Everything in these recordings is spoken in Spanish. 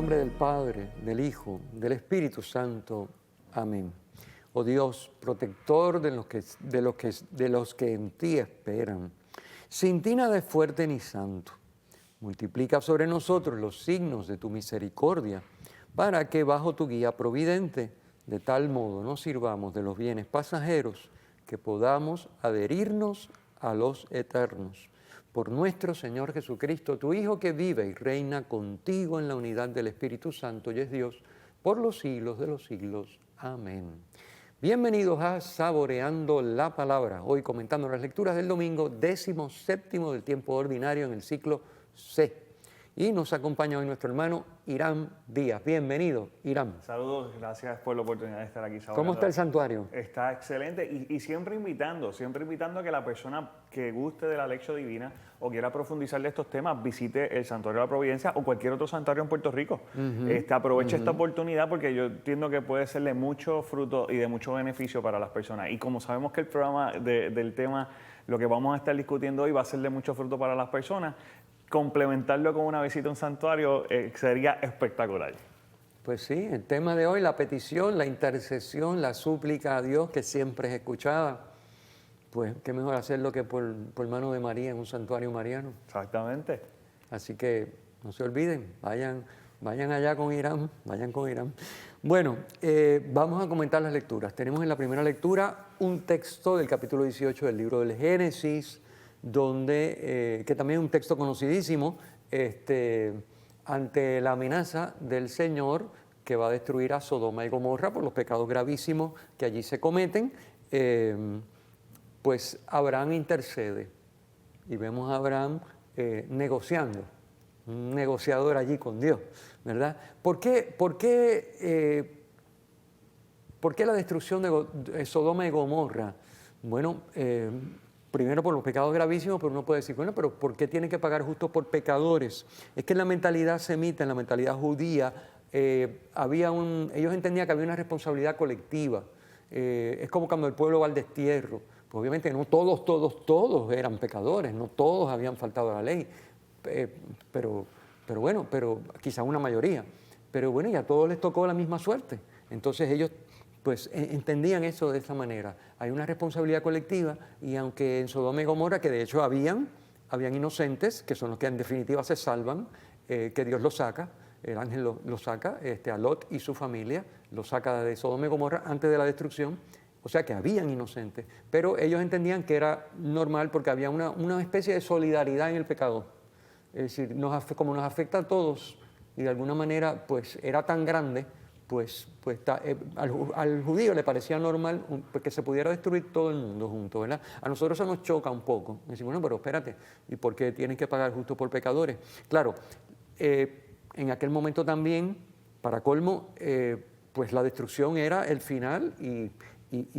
nombre del Padre, del Hijo, del Espíritu Santo. Amén. Oh Dios, protector de los que en ti esperan, sin ti nada es fuerte ni santo. Multiplica sobre nosotros los signos de tu misericordia, para que bajo tu guía providente, de tal modo nos sirvamos de los bienes pasajeros, que podamos adherirnos a los eternos. Por nuestro Señor Jesucristo, tu Hijo, que vive y reina contigo en la unidad del Espíritu Santo y es Dios, por los siglos de los siglos. Amén. Bienvenidos a Saboreando la Palabra, hoy comentando las lecturas del domingo 17º del tiempo ordinario en el ciclo C. Y nos acompaña hoy nuestro hermano Irán Díaz. Bienvenido, Irán. Saludos, gracias por la oportunidad de estar aquí. ¿Cómo está el santuario? Está excelente y siempre invitando a que la persona que guste de la lección divina o quiera profundizar de estos temas visite el Santuario de la Providencia o cualquier otro santuario en Puerto Rico. Aproveche esta oportunidad porque yo entiendo que puede ser de mucho fruto y de mucho beneficio para las personas. Y como sabemos que el programa del tema, lo que vamos a estar discutiendo hoy va a ser de mucho fruto para las personas, complementarlo con una visita a un santuario sería espectacular. Pues sí, el tema de hoy, la petición, la intercesión, la súplica a Dios, que siempre es escuchada. Pues qué mejor hacerlo que por mano de María en un santuario mariano. Exactamente. Así que no se olviden, vayan allá con Irán, vayan con Irán. Bueno, vamos a comentar las lecturas. Tenemos en la primera lectura un texto del capítulo 18 del libro del Génesis, donde, que también es un texto conocidísimo, ante la amenaza del Señor que va a destruir a Sodoma y Gomorra por los pecados gravísimos que allí se cometen, pues Abraham intercede y vemos a Abraham negociando, un negociador allí con Dios, ¿verdad? ¿Por qué la destrucción de Sodoma y Gomorra? Bueno, primero por los pecados gravísimos, pero uno puede decir, bueno, pero ¿por qué tienen que pagar justo por pecadores? Es que en la mentalidad semita, en la mentalidad judía, ellos entendían que había una responsabilidad colectiva. Es como cuando el pueblo va al destierro. Pues obviamente no todos eran pecadores, no todos habían faltado a la ley, pero quizá una mayoría. Pero bueno, y a todos les tocó la misma suerte. Entonces ellos pues entendían eso de esa manera. Hay una responsabilidad colectiva y aunque en Sodoma y Gomorra, que de hecho habían inocentes, que son los que en definitiva se salvan, que Dios los saca, el ángel los saca, a Lot y su familia, los saca de Sodoma y Gomorra antes de la destrucción, o sea que habían inocentes, pero ellos entendían que era normal porque había una especie de solidaridad en el pecado. Es decir, como nos afecta a todos y de alguna manera pues era tan grande, al judío le parecía normal que se pudiera destruir todo el mundo junto, ¿verdad? A nosotros eso nos choca un poco. Decimos, bueno, pero espérate, ¿y por qué tienen que pagar justo por pecadores? Claro, en aquel momento también, para colmo, pues la destrucción era el final y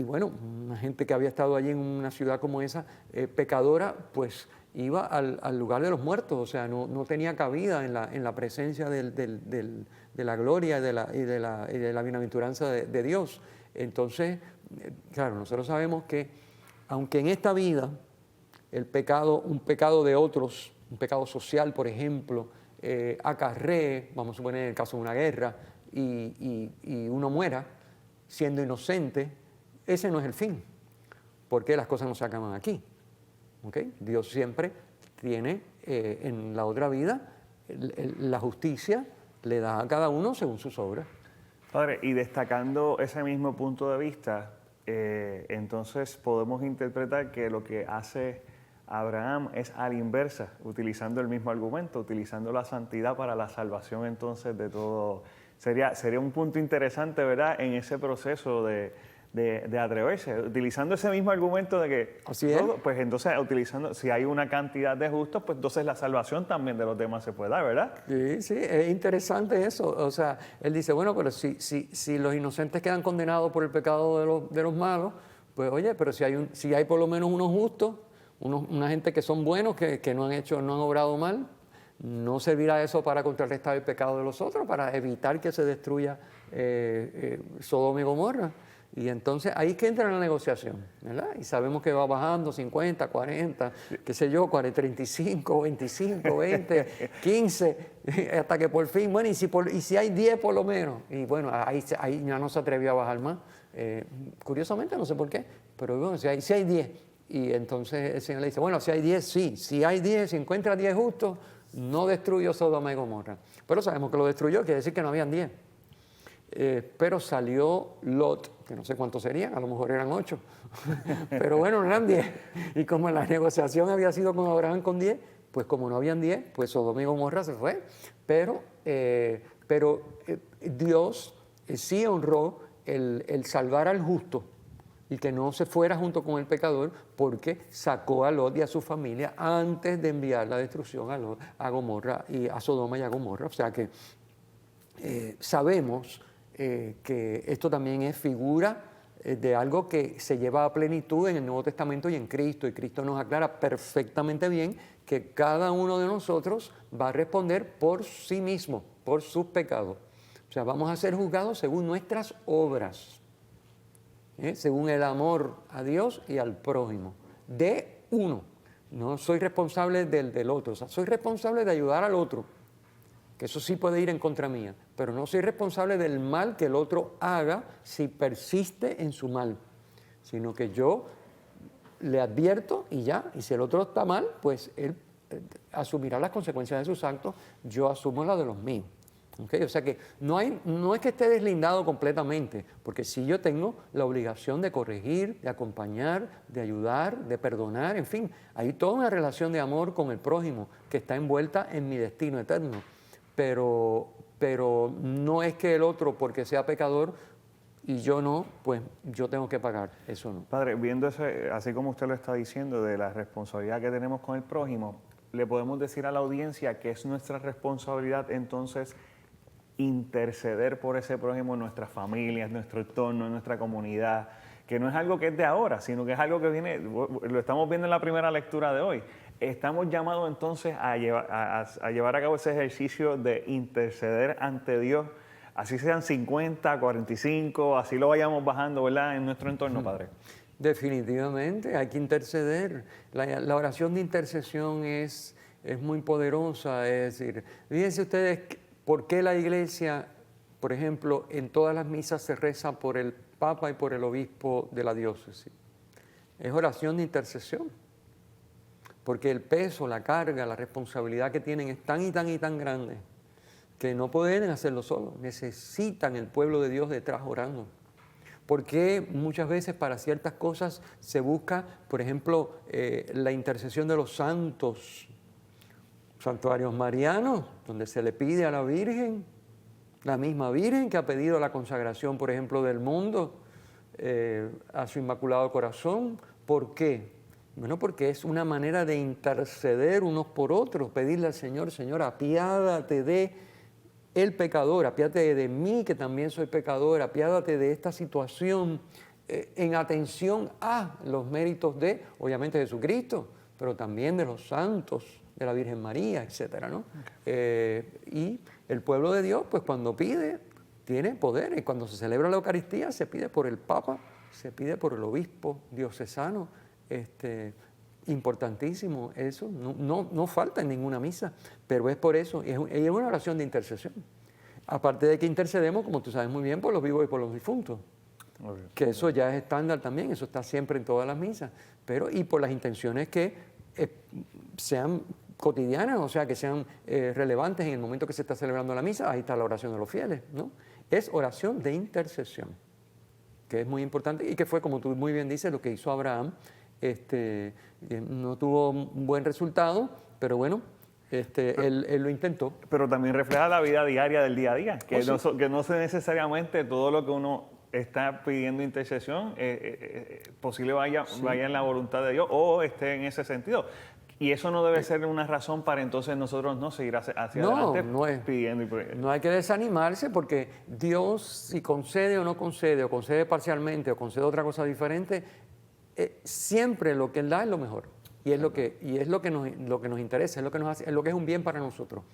bueno, una gente que había estado allí en una ciudad como esa, pecadora, pues iba al lugar de los muertos, o sea, no tenía cabida en la presencia de la gloria y de la bienaventuranza de Dios. Entonces, claro, nosotros sabemos que aunque en esta vida un pecado de otros, un pecado social, por ejemplo, acarree, vamos a suponer en el caso de una guerra, y uno muera siendo inocente, ese no es el fin, porque las cosas no se acaban aquí. ¿Okay? Dios siempre tiene en la otra vida la justicia, le da a cada uno según sus obras. Padre, y destacando ese mismo punto de vista, entonces podemos interpretar que lo que hace Abraham es a la inversa, utilizando el mismo argumento, utilizando la santidad para la salvación entonces de todo. Sería un punto interesante, ¿verdad?, en ese proceso de atreverse, utilizando ese mismo argumento de que pues entonces utilizando, si hay una cantidad de justos, pues entonces la salvación también de los demás se puede dar, ¿verdad? Sí, es interesante eso. O sea, él dice, bueno, pero si los inocentes quedan condenados por el pecado de los malos, pues oye, pero si hay por lo menos unos justos, una gente que son buenos, que no han obrado mal, ¿no servirá eso para contrarrestar el pecado de los otros, para evitar que se destruya Sodoma y Gomorra? Y entonces ahí es que entra la negociación, ¿verdad? Y sabemos que va bajando 50, 40, qué sé yo, 40, 35, 25, 20, 15, hasta que por fin, bueno, y si hay 10 por lo menos. Y bueno, ahí ya no se atrevió a bajar más. Curiosamente, no sé por qué, pero bueno, si hay 10. Y entonces el Señor le dice, bueno, si hay 10, sí. Si hay 10, si encuentra 10 justos, no destruyó Sodoma y Gomorra. Pero sabemos que lo destruyó, quiere decir que no habían 10. Pero salió Lot, que no sé cuántos serían, a lo mejor eran 8, pero bueno, no eran 10. Y como la negociación había sido con Abraham con 10, pues como no habían 10, pues Sodoma y Gomorra se fue. Pero Dios sí honró el salvar al justo y que no se fuera junto con el pecador, porque sacó a Lot y a su familia antes de enviar la destrucción a Gomorra y a Sodoma y a Gomorra. O sea que sabemos que esto también es figura de algo que se lleva a plenitud en el Nuevo Testamento y en Cristo. Y Cristo nos aclara perfectamente bien que cada uno de nosotros va a responder por sí mismo, por sus pecados. O sea, vamos a ser juzgados según nuestras obras, según el amor a Dios y al prójimo. De uno. No soy responsable del otro. O sea, soy responsable de ayudar al otro, que eso sí puede ir en contra mía, pero no soy responsable del mal que el otro haga si persiste en su mal, sino que yo le advierto y ya, y si el otro está mal, pues él asumirá las consecuencias de sus actos, yo asumo las de los míos. ¿Okay? O sea que no es que esté deslindado completamente, porque sí yo tengo la obligación de corregir, de acompañar, de ayudar, de perdonar, en fin, hay toda una relación de amor con el prójimo que está envuelta en mi destino eterno. Pero no es que el otro, porque sea pecador y yo no, pues yo tengo que pagar, eso no. Padre, viendo eso, así como usted lo está diciendo, de la responsabilidad que tenemos con el prójimo, le podemos decir a la audiencia que es nuestra responsabilidad entonces interceder por ese prójimo en nuestras familias, en nuestro entorno, en nuestra comunidad, que no es algo que es de ahora, sino que es algo que viene, lo estamos viendo en la primera lectura de hoy. Estamos llamados entonces a llevar a cabo ese ejercicio de interceder ante Dios, así sean 50, 45, así lo vayamos bajando, ¿verdad?, en nuestro entorno, Padre. Definitivamente, hay que interceder. La oración de intercesión es muy poderosa, es decir, fíjense ustedes por qué la iglesia, por ejemplo, en todas las misas se reza por el Papa y por el obispo de la diócesis. Es oración de intercesión. Porque el peso, la carga, la responsabilidad que tienen es tan y tan y tan grande que no pueden hacerlo solos. Necesitan el pueblo de Dios detrás orando. Porque muchas veces para ciertas cosas se busca, por ejemplo, la intercesión de los santos, santuarios marianos, donde se le pide a la Virgen, la misma Virgen que ha pedido la consagración, por ejemplo, del mundo a su Inmaculado Corazón. ¿Por qué? Bueno, porque es una manera de interceder unos por otros, pedirle al Señor, Señor, apiádate de el pecador, apiádate de mí que también soy pecador, apiádate de esta situación en atención a los méritos de, obviamente, Jesucristo, pero también de los santos, de la Virgen María, etcétera, ¿no? Y el pueblo de Dios, pues cuando pide, tiene poder, y cuando se celebra la Eucaristía se pide por el Papa, se pide por el obispo diocesano. Importantísimo eso, no falta en ninguna misa, pero es por eso, es una oración de intercesión. Aparte de que intercedemos, como tú sabes muy bien, por los vivos y por los difuntos, que eso ya es estándar también, eso está siempre en todas las misas, pero y por las intenciones que sean cotidianas, o sea, que sean relevantes en el momento que se está celebrando la misa, ahí está la oración de los fieles, ¿no? Es oración de intercesión, que es muy importante y que fue, como tú muy bien dices, lo que hizo Abraham. No tuvo un buen resultado, pero bueno, él lo intentó. Pero también refleja la vida diaria del día a día, que no sé necesariamente todo lo que uno está pidiendo intercesión posible vaya en la voluntad de Dios o esté en ese sentido. Y eso no debe ser una razón para entonces nosotros no seguir hacia adelante pidiendo. No hay que desanimarse porque Dios, si concede o concede parcialmente o concede otra cosa diferente, siempre lo que Él da es lo mejor y es lo que nos interesa, es lo que nos hace, es lo que es un bien para nosotros.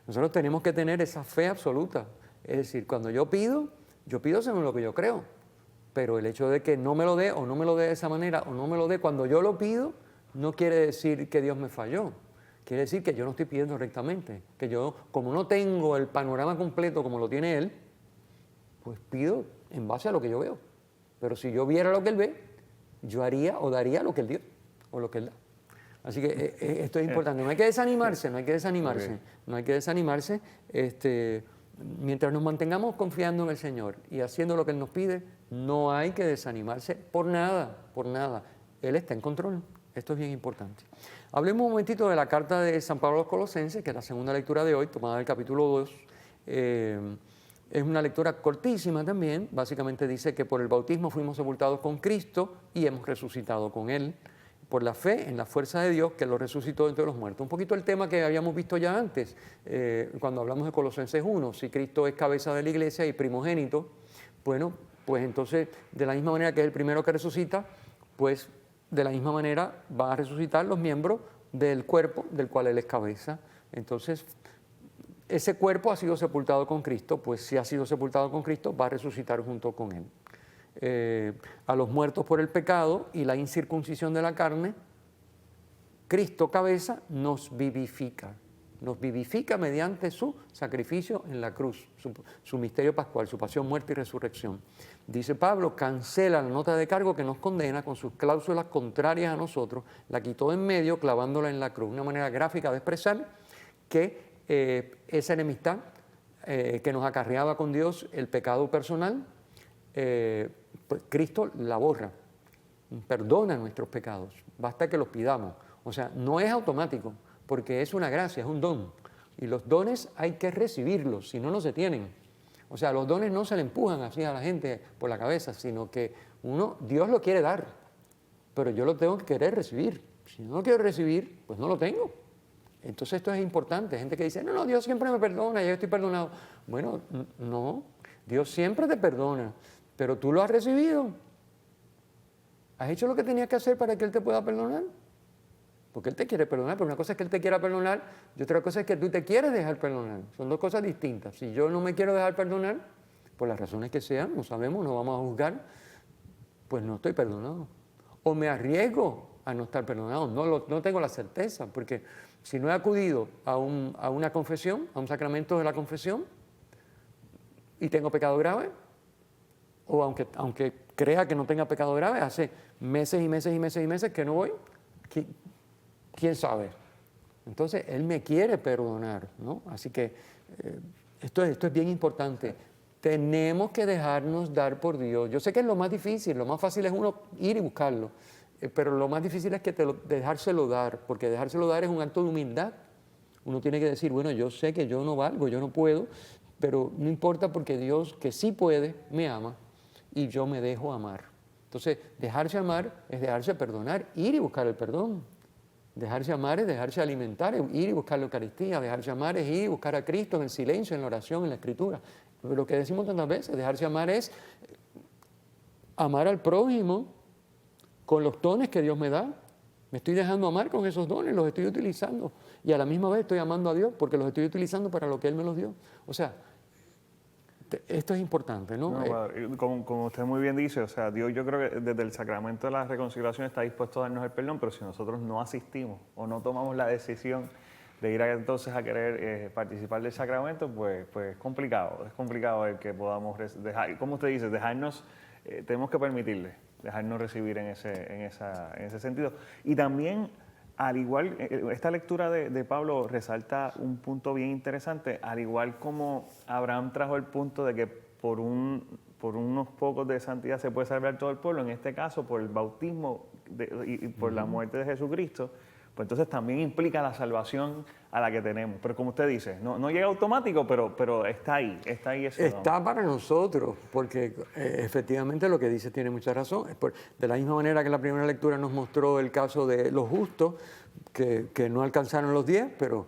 Nosotros tenemos que tener esa fe absoluta, es decir, cuando yo pido según lo que yo creo, Pero el hecho de que no me lo dé o no me lo dé de esa manera o no me lo dé cuando yo lo pido, no quiere decir que Dios me falló. Quiere decir que yo no estoy pidiendo rectamente. Que yo, como no tengo el panorama completo como lo tiene Él, pues pido en base a lo que yo veo. Pero si yo viera lo que Él ve, yo haría o daría lo que Él dio o lo que Él da. Así que esto es importante. No hay que desanimarse, no hay que desanimarse. Okay. No hay que desanimarse. Mientras nos mantengamos confiando en el Señor y haciendo lo que Él nos pide, no hay que desanimarse por nada, por nada. Él está en control. Esto es bien importante. Hablemos un momentito de la carta de San Pablo a los Colosenses, que es la segunda lectura de hoy, tomada del capítulo 2. Es una lectura cortísima también. Básicamente dice que por el bautismo fuimos sepultados con Cristo y hemos resucitado con Él, por la fe en la fuerza de Dios que lo resucitó entre los muertos. Un poquito el tema que habíamos visto ya antes, cuando hablamos de Colosenses 1, si Cristo es cabeza de la iglesia y primogénito, bueno, pues entonces de la misma manera que es el primero que resucita, pues de la misma manera va a resucitar los miembros del cuerpo del cual Él es cabeza. Entonces, ese cuerpo ha sido sepultado con Cristo, pues si ha sido sepultado con Cristo, va a resucitar junto con Él. A los muertos por el pecado y la incircuncisión de la carne, Cristo cabeza nos vivifica mediante su sacrificio en la cruz, su misterio pascual, su pasión, muerte y resurrección. Dice Pablo, cancela la nota de cargo que nos condena con sus cláusulas contrarias a nosotros, la quitó de en medio clavándola en la cruz. Una manera gráfica de expresar que esa enemistad que nos acarreaba con Dios, el pecado personal, pues Cristo la borra, perdona nuestros pecados, basta que los pidamos. O sea, no es automático, porque es una gracia, es un don. Y los dones hay que recibirlos, si no, no se tienen. O sea, los dones no se le empujan así a la gente por la cabeza, sino que Dios lo quiere dar, pero yo lo tengo que querer recibir. Si no lo quiero recibir, pues no lo tengo. Entonces esto es importante. Gente que dice, no, Dios siempre me perdona, ya estoy perdonado. Bueno, no, Dios siempre te perdona, pero tú lo has recibido. ¿Has hecho lo que tenías que hacer para que Él te pueda perdonar? Porque Él te quiere perdonar, pero una cosa es que Él te quiera perdonar y otra cosa es que tú te quieres dejar perdonar. Son dos cosas distintas. Si yo no me quiero dejar perdonar, por las razones que sean, no sabemos, no vamos a juzgar, pues no estoy perdonado. O me arriesgo a no estar perdonado, no tengo la certeza, porque si no he acudido a una confesión, a un sacramento de la confesión, y tengo pecado grave, o aunque crea que no tenga pecado grave, hace meses y meses y meses y meses que no voy, ¿quién sabe? Entonces, Él me quiere perdonar, ¿no? Así que esto es bien importante. Tenemos que dejarnos dar por Dios. Yo sé que es lo más difícil, lo más fácil es uno ir y buscarlo, pero lo más difícil es que dejárselo dar, porque dejárselo dar es un acto de humildad. Uno tiene que decir, bueno, yo sé que yo no valgo, yo no puedo, pero no importa porque Dios, que sí puede, me ama y yo me dejo amar. Entonces, dejarse amar es dejarse perdonar, ir y buscar el perdón. Dejarse amar es dejarse alimentar, es ir y buscar la Eucaristía. Dejarse amar es ir y buscar a Cristo en el silencio, en la oración, en la Escritura. Pero lo que decimos tantas veces, dejarse amar es amar al prójimo con los dones que Dios me da. Me estoy dejando amar con esos dones, los estoy utilizando. Y a la misma vez estoy amando a Dios porque los estoy utilizando para lo que Él me los dio. O sea, esto es importante, ¿no? Como usted muy bien dice, o sea, Dios, yo creo que desde el sacramento de la reconciliación está dispuesto a darnos el perdón, pero si nosotros no asistimos o no tomamos la decisión de ir entonces a querer participar del sacramento, pues es complicado el que podamos dejar, como usted dice, dejarnos, tenemos que permitirle, dejarnos recibir en ese sentido. Y también, al igual, esta lectura de Pablo resalta un punto bien interesante, al igual como Abraham trajo el punto de que por unos pocos de santidad se puede salvar todo el pueblo, en este caso por el bautismo y por la muerte de Jesucristo, pues entonces también implica la salvación a la que tenemos. Pero como usted dice, no llega automático, pero está ahí ese don. Está para nosotros, porque efectivamente lo que dice tiene mucha razón. De la misma manera que la primera lectura nos mostró el caso de los justos, que no alcanzaron los 10, pero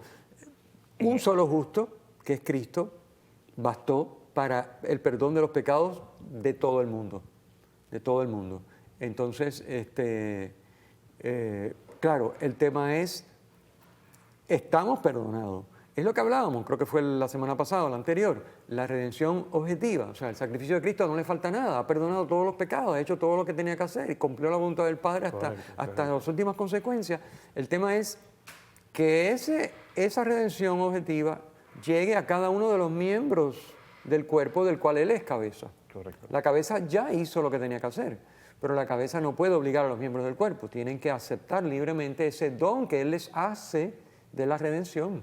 un solo justo, que es Cristo, bastó para el perdón de los pecados de todo el mundo. De todo el mundo. Entonces, claro, el tema es, estamos perdonados. es lo que hablábamos, creo que fue la semana pasada o la anterior, la redención objetiva. O sea, el sacrificio de Cristo no le falta nada, ha perdonado todos los pecados, ha hecho todo lo que tenía que hacer y cumplió la voluntad del Padre hasta las últimas consecuencias. El tema es que esa redención objetiva llegue a cada uno de los miembros del cuerpo del cual Él es cabeza. Correcto. La cabeza ya hizo lo que tenía que hacer, pero la cabeza no puede obligar a los miembros del cuerpo. Tienen que aceptar libremente ese don que Él les hace de la redención,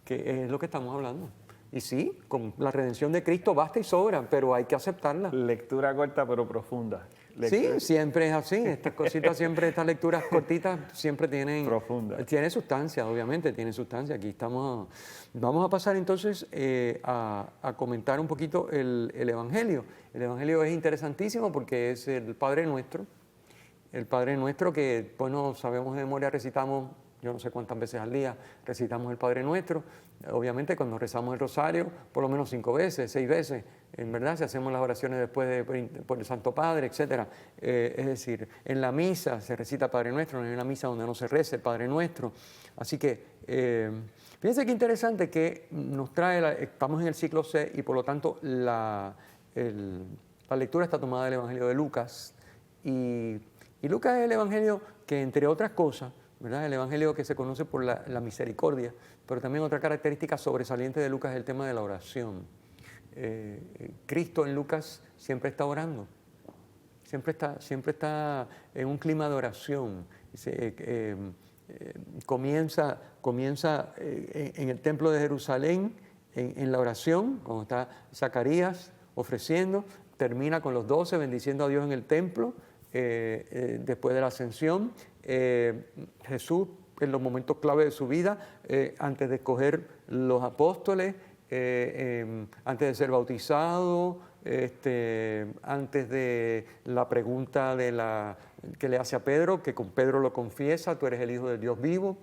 que es lo que estamos hablando. Y sí, con la redención de Cristo basta y sobra, pero hay que aceptarla. Lectura corta pero profunda. Sí, siempre es así. Estas cositas siempre, estas lecturas cortitas siempre tienen... Profunda. Tiene sustancia, obviamente, tiene sustancia. Aquí estamos... Vamos a pasar entonces a comentar un poquito el Evangelio. El Evangelio es interesantísimo porque es el Padre Nuestro. El Padre Nuestro que, bueno, sabemos de memoria, recitamos, yo no sé cuántas veces al día, recitamos el Padre Nuestro. Obviamente cuando rezamos el rosario, por lo menos 5 veces, 6 veces, en verdad, si hacemos las oraciones después por el Santo Padre, etc. Es decir, en la misa se recita Padre Nuestro, no hay una misa donde no se rece el Padre Nuestro. Así que, fíjense qué interesante que nos trae, estamos en el ciclo C y por lo tanto la lectura está tomada del Evangelio de Lucas. Y Lucas es el Evangelio que, entre otras cosas, ¿verdad? El Evangelio que se conoce por la misericordia, pero también otra característica sobresaliente de Lucas es el tema de la oración. Cristo en Lucas siempre está orando, siempre está en un clima de oración. Comienza en el templo de Jerusalén, en la oración, cuando está Zacarías ofreciendo, termina con los 12 bendiciendo a Dios en el templo, después de la ascensión. Jesús, en los momentos clave de su vida, antes de escoger los apóstoles, antes de ser bautizado, antes de la pregunta que le hace a Pedro, que con Pedro lo confiesa, tú eres el Hijo del Dios vivo.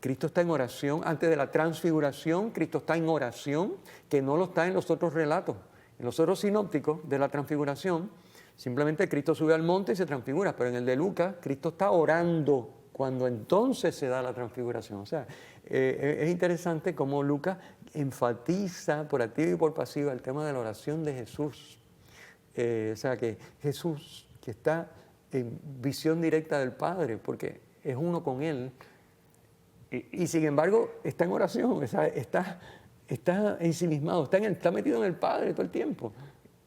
Cristo está en oración. Antes de la transfiguración, Cristo está en oración, que no lo está en los otros relatos. En los otros sinópticos de la transfiguración, simplemente Cristo sube al monte y se transfigura, pero en el de Lucas, Cristo está orando cuando entonces se da la transfiguración. O sea, es interesante cómo Lucas enfatiza por activa y por pasiva el tema de la oración de Jesús. O sea, que Jesús, que está en visión directa del Padre, porque es uno con Él, y sin embargo está en oración, o sea, está ensimismado, está metido en el Padre todo el tiempo.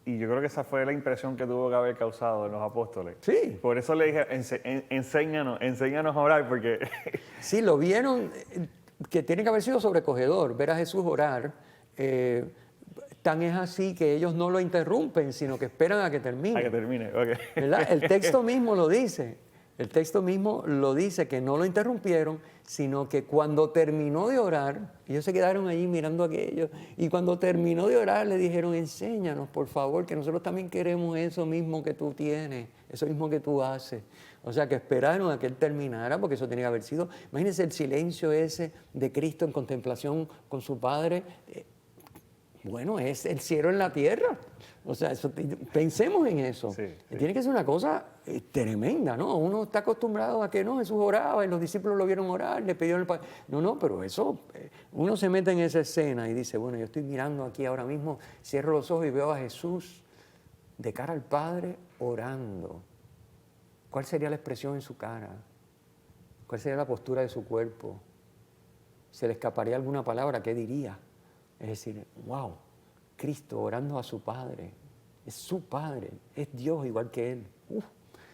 Y yo creo que esa fue la impresión que tuvo que haber causado en los apóstoles. Sí. Por eso le dije, enséñanos a orar, porque... Sí, lo vieron, que tiene que haber sido sobrecogedor, ver a Jesús orar. Tan es así que ellos no lo interrumpen, sino que esperan a que termine. A que termine, ok. ¿Verdad? El texto mismo lo dice. El texto mismo lo dice, que no lo interrumpieron, sino que cuando terminó de orar, ellos se quedaron allí mirando aquello, y cuando terminó de orar le dijeron, enséñanos, por favor, que nosotros también queremos eso mismo que tú tienes, eso mismo que tú haces. O sea, que esperaron a que él terminara, porque eso tenía que haber sido. Imagínense el silencio ese de Cristo en contemplación con su Padre. Bueno, es el cielo en la tierra. O sea, pensemos en eso. Sí, sí. Tiene que ser una cosa tremenda, ¿no? Uno está acostumbrado a que no, Jesús oraba y los discípulos lo vieron orar, le pidieron el Padre. No, pero eso, uno se mete en esa escena y dice, bueno, yo estoy mirando aquí ahora mismo, cierro los ojos y veo a Jesús de cara al Padre orando. ¿Cuál sería la expresión en su cara? ¿Cuál sería la postura de su cuerpo? ¿Se le escaparía alguna palabra? ¿Qué diría? Es decir, wow, Cristo orando a su Padre, es su Padre, es Dios igual que Él.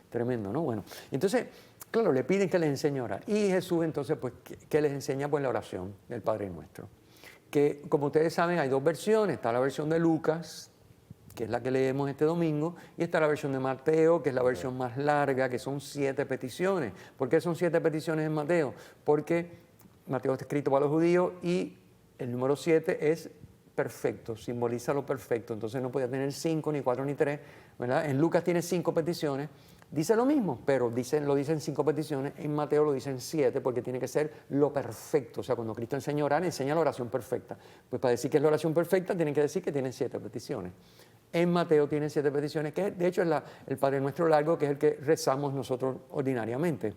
Tremendo, ¿no? Bueno, entonces, claro, le piden que les enseñe a orar. Y Jesús entonces, pues, ¿qué les enseña? Pues la oración del Padre Nuestro. Que, como ustedes saben, hay 2 versiones. Está la versión de Lucas, que es la que leemos este domingo, y está la versión de Mateo, que es la versión más larga, que son 7 peticiones. ¿Por qué son 7 peticiones en Mateo? Porque Mateo está escrito para los judíos y el número 7 es perfecto, simboliza lo perfecto, entonces no podía tener 5, ni 4, ni 3, ¿verdad? En Lucas tiene 5 peticiones, dice lo mismo, pero lo dicen 5 peticiones, en Mateo lo dicen 7, porque tiene que ser lo perfecto, o sea, cuando Cristo enseña a orar, enseña la oración perfecta. Pues para decir que es la oración perfecta, tienen que decir que tiene 7 peticiones. En Mateo tiene 7 peticiones, que de hecho es el Padre Nuestro largo, que es el que rezamos nosotros ordinariamente.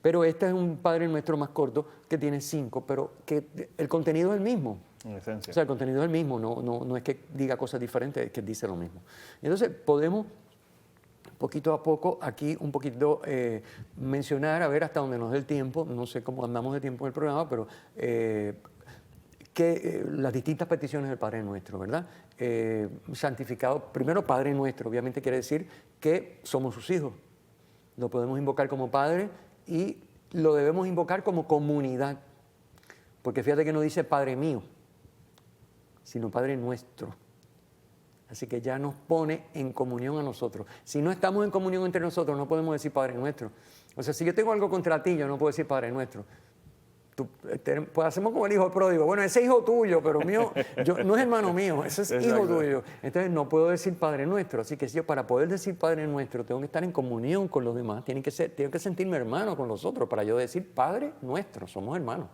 Pero este es un Padre Nuestro más corto que tiene 5, pero que el contenido es el mismo. En esencia. O sea, el contenido es el mismo, no es que diga cosas diferentes, es que dice lo mismo. Entonces, podemos poquito a poco aquí un poquito mencionar, a ver hasta donde nos dé el tiempo, no sé cómo andamos de tiempo en el programa, pero las distintas peticiones del Padre Nuestro, ¿verdad? Santificado, primero Padre Nuestro, obviamente quiere decir que somos sus hijos. Lo podemos invocar como Padre y lo debemos invocar como comunidad, porque fíjate que no dice Padre mío, sino Padre Nuestro. Así que ya nos pone en comunión a nosotros. Si no estamos en comunión entre nosotros, no podemos decir Padre Nuestro. O sea, si yo tengo algo contra ti, yo no puedo decir Padre Nuestro. Pues hacemos como el hijo pródigo. Bueno, ese es hijo tuyo, pero mío, no es hermano mío, ese es hijo tuyo. Entonces no puedo decir Padre Nuestro. Así que si yo para poder decir Padre Nuestro tengo que estar en comunión con los demás, tengo que sentirme hermano con los otros para yo decir Padre Nuestro, somos hermanos.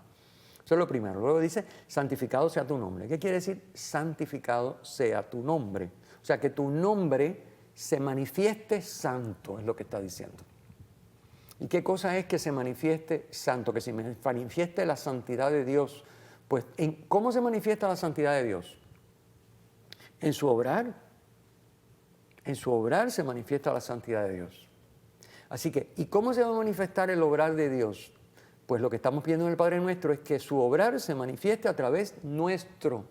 Eso es lo primero. Luego dice, santificado sea tu nombre. ¿Qué quiere decir santificado sea tu nombre? O sea, que tu nombre se manifieste santo, es lo que está diciendo. ¿Y qué cosa es que se manifieste santo? Que se manifieste la santidad de Dios. Pues, ¿cómo se manifiesta la santidad de Dios? En su obrar. En su obrar se manifiesta la santidad de Dios. Así que, ¿y cómo se va a manifestar el obrar de Dios? Pues lo que estamos pidiendo en el Padre Nuestro es que su obrar se manifieste a través nuestro.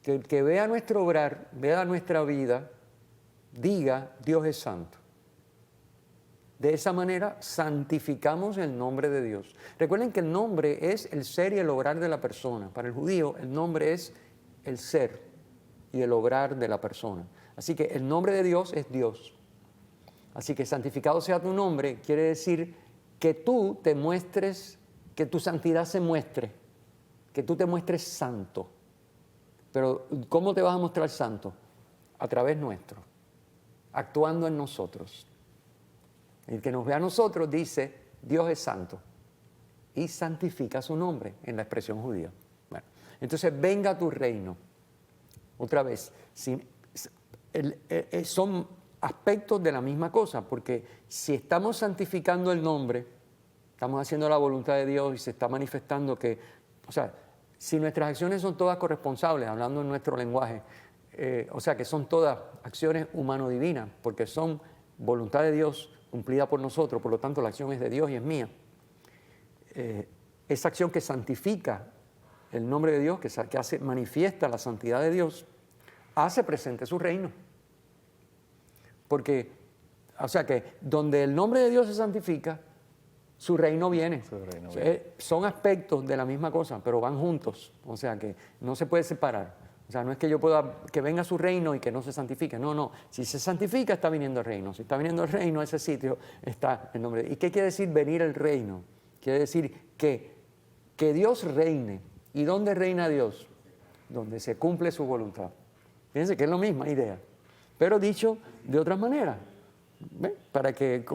Que el que vea nuestro obrar, vea nuestra vida, diga, Dios es santo. De esa manera santificamos el nombre de Dios. Recuerden que el nombre es el ser y el obrar de la persona. Para el judío el nombre es el ser y el obrar de la persona. Así que el nombre de Dios es Dios. Así que santificado sea tu nombre quiere decir que tú te muestres, que tu santidad se muestre, que tú te muestres santo. Pero ¿cómo te vas a mostrar santo? A través nuestro, actuando en nosotros. El que nos ve a nosotros dice, Dios es santo, y santifica su nombre en la expresión judía. Bueno, entonces venga tu reino. Otra vez, son aspectos de la misma cosa, porque si estamos santificando el nombre, estamos haciendo la voluntad de Dios y se está manifestando que, o sea, si nuestras acciones son todas corresponsables, hablando en nuestro lenguaje, o sea, que son todas acciones humano-divinas, porque son voluntad de Dios cumplida por nosotros, por lo tanto la acción es de Dios y es mía. Esa acción que santifica el nombre de Dios, que hace manifiesta la santidad de Dios, hace presente su reino. Porque, o sea que donde el nombre de Dios se santifica, su reino viene. Son aspectos de la misma cosa, pero van juntos. O sea que no se puede separar. O sea, no es que yo pueda, que venga su reino y que no se santifique. No, no. Si se santifica, está viniendo el reino. Si está viniendo el reino, a ese sitio está el nombre. ¿Y qué quiere decir venir el reino? Quiere decir que Dios reine. ¿Y dónde reina Dios? Donde se cumple su voluntad. Fíjense que es la misma idea, pero dicho de otras maneras. ¿Ven? Para que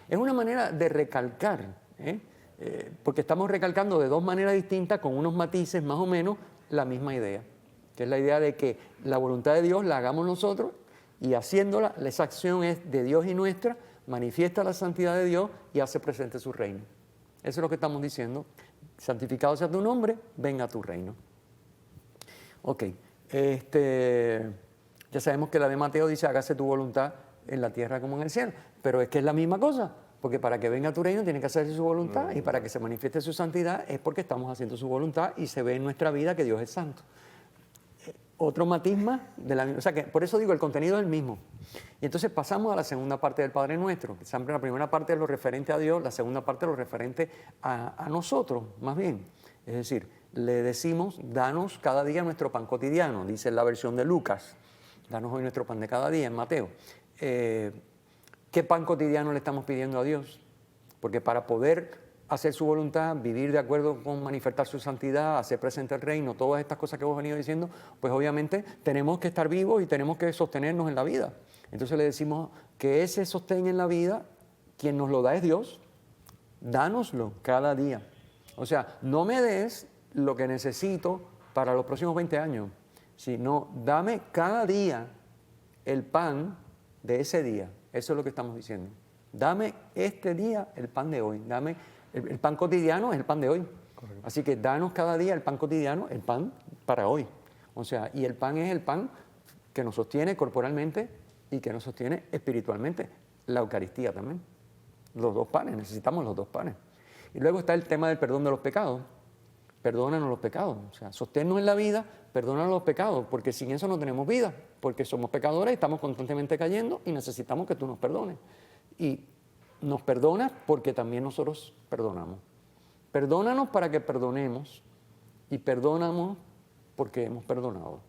es una manera de recalcar, porque estamos recalcando de dos maneras distintas, con unos matices más o menos, la misma idea, que es la idea de que la voluntad de Dios la hagamos nosotros y haciéndola, esa acción es de Dios y nuestra, manifiesta la santidad de Dios y hace presente su reino. Eso es lo que estamos diciendo. Santificado sea tu nombre, venga tu reino. Ok, ya sabemos que la de Mateo dice, hágase tu voluntad en la tierra como en el cielo, pero es que es la misma cosa, porque para que venga tu reino tiene que hacerse su voluntad, y para que se manifieste su santidad es porque estamos haciendo su voluntad y se ve en nuestra vida que Dios es santo. Otro matiz más, o sea que por eso digo, el contenido es el mismo. Y entonces pasamos a la segunda parte del Padre Nuestro, que siempre la primera parte es lo referente a Dios, la segunda parte es lo referente a nosotros, más bien. Es decir, le decimos, danos cada día nuestro pan cotidiano, dice en la versión de Lucas, danos hoy nuestro pan de cada día en Mateo. ¿Qué pan cotidiano le estamos pidiendo a Dios? Porque para poder hacer su voluntad, vivir de acuerdo con manifestar su santidad, hacer presente el reino, todas estas cosas que hemos venido diciendo, pues obviamente tenemos que estar vivos y tenemos que sostenernos en la vida. Entonces le decimos que ese sostén en la vida, quien nos lo da es Dios, dánoslo cada día. O sea, no me des lo que necesito para los próximos 20 años, sino dame cada día el pan de ese día. Eso es lo que estamos diciendo. Dame este día el pan de hoy. Dame el pan cotidiano es el pan de hoy. Correcto. Así que danos cada día el pan cotidiano, el pan para hoy. O sea, y el pan es el pan que nos sostiene corporalmente y que nos sostiene espiritualmente. La Eucaristía también. Los dos panes, necesitamos los dos panes. Y luego está el tema del perdón de los pecados. Perdónanos los pecados. O sea, sosténnos en la vida, perdónanos los pecados, porque sin eso no tenemos vida, porque somos pecadores, estamos constantemente cayendo y necesitamos que tú nos perdones. Y nos perdonas porque también nosotros perdonamos. Perdónanos para que perdonemos y perdónanos porque hemos perdonado.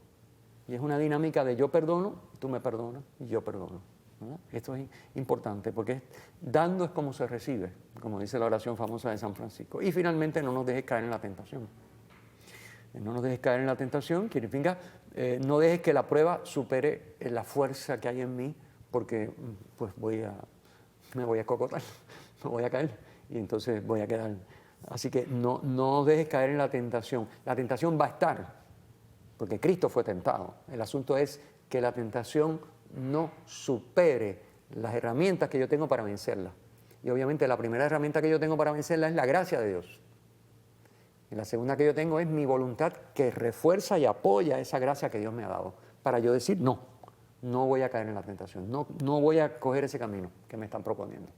Y es una dinámica de yo perdono, tú me perdonas y yo perdono, ¿verdad? Esto es importante porque dando es como se recibe, como dice la oración famosa de San Francisco. Y finalmente no nos dejes caer en la tentación. No nos dejes caer en la tentación, significa no dejes que la prueba supere la fuerza que hay en mí porque pues me voy a cocotar, me voy a caer y entonces voy a quedar. Así que no dejes caer en la tentación. La tentación va a estar, porque Cristo fue tentado. El asunto es que la tentación no supere las herramientas que yo tengo para vencerla. Y obviamente la primera herramienta que yo tengo para vencerla es la gracia de Dios. Y la segunda que yo tengo es mi voluntad que refuerza y apoya esa gracia que Dios me ha dado. Para yo decir, no voy a caer en la tentación, no voy a coger ese camino que me están proponiendo.